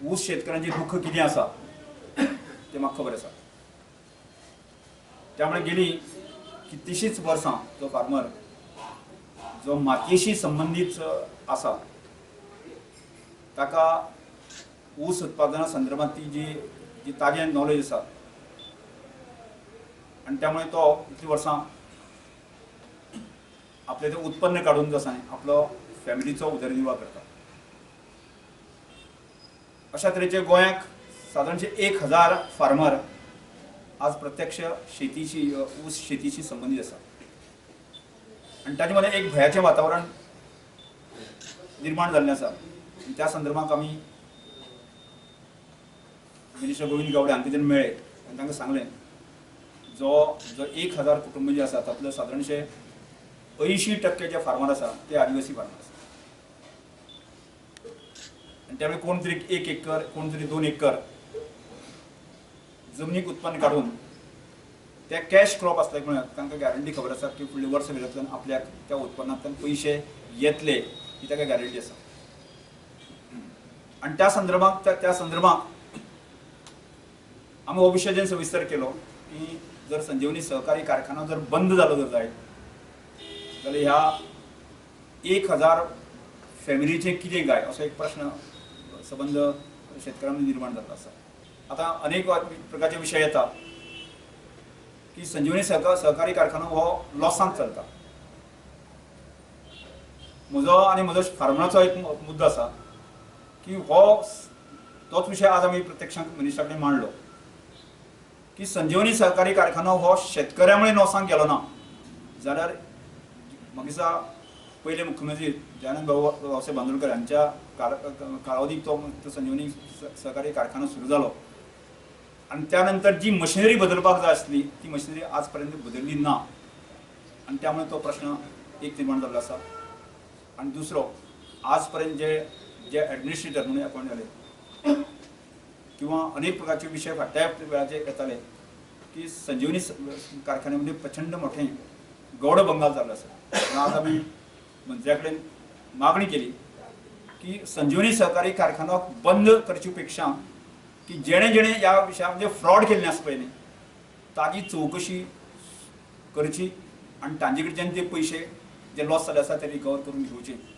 ऊस शेतकऱ्यांचे दुःख किती आसा ते म्हाका खबर आसा। त्यामुळे गेली कितलीशींच वर्सां तो फार्मर जो मातयेशी संबंधीत आसा ताका ऊस उत्पादना संदर्भांतली जी ताजें नॉलेज आसा आनी त्यामुळे तो इतली वर्सां आपलें तें उत्पन्न काडून जो आसा आपलो फॅमिलीचो उदरनिर्वाह करता। अशा तरेचे गोंयाक सादारणशे 1000 फार्मर आज प्रत्यक्ष शेतीशी ऊस शेतीशी संबंधित आसा आनी ताचे मदें एक भयाचें वातावरण निर्माण जाल्लें आसा। त्या संदर्भात आमी मिनिस्टर गोविंद गावडे हांचे कडेन मेळ्ळे आनी तांकां सांगलें जो 1000 कुटुंब जे आसा तातले सादारणशे 80% जे फार्मर आसा ते आदिवासी फार्मर आसा आनी त्यामुळे कोण तरी 1 एकर कोण तरी 2 एकर जमनीक उत्पन्न काढून ते कॅश क्रॉप आसल्याक म्हणून तांकां गॅरंटी खबर आसा की फुडल्या वर्स भितरल्यान आपल्याक त्या उत्पन्नांतल्यान पयशे येतले ही ताका गॅरंटी आसा। आनी त्या संदर्भात आमी हो विशय जेन्ना सविस्तर केलो की जर संजीवनी सहकारी कारखानो जर बंद जालो जर जायत जाल्यार ह्या 1000 फॅमिलीचे कितें गाय असो एक प्रश्न संबंध शेतकऱ्यांनी निर्माण जाल्लो आसा। आता अनेक प्रकारचे विषय येता की संजीवनी सहकारी कारखानो हो लॉसांत चलता। म्हजो आनी म्हजो फार्मराचो एक मुद्दो आसा की तोच विषय आज आमी प्रत्यक्षांत मिनिस्टरा कडेन मांडलो की संजीवनी सहकारी कारखानो हो शेतकऱ्यामुळे लॉसांत गेलो ना जाल्यार म्हाका दिसता पयले मुख्यमंत्री दयानंद भाऊसाहेब बांदोडकर हांच्या कालावधीक तो संजीवनी सहकारी कारखानो सुरू जालो आनी त्यानंतर जी मशिनरी बदलपाक जाय आसली ती मशिनरी आज पर्यंत बदलली ना आनी त्यामुळे तो प्रश्न एक निर्माण जाल्लो आसा। आनी दुसरो आज पर्यंत जे एडमिनिस्ट्रेटर म्हणून अपॉयंट जाले किंवा अनेक प्रकारचे विषय फाटल्या वेळाचेर येताले की संजीवनी कारखान्यामध्ये प्रचंड मोठें गौड बंगाल जाल्लो आसा। आज आमी मंत्र्या कडेन मागणी केली की संजीवनी सहकारी कारखानो बंद करचे पेक्षा की जेणे ह्या विशयामध्ये फ्रॉड केल्लें आसा पळय न्ही ताची चवकशी करची आनी तांचे कडच्यान ते पयशे जे लॉस जाल्ले आसा ते रिकवर करून घेवचे।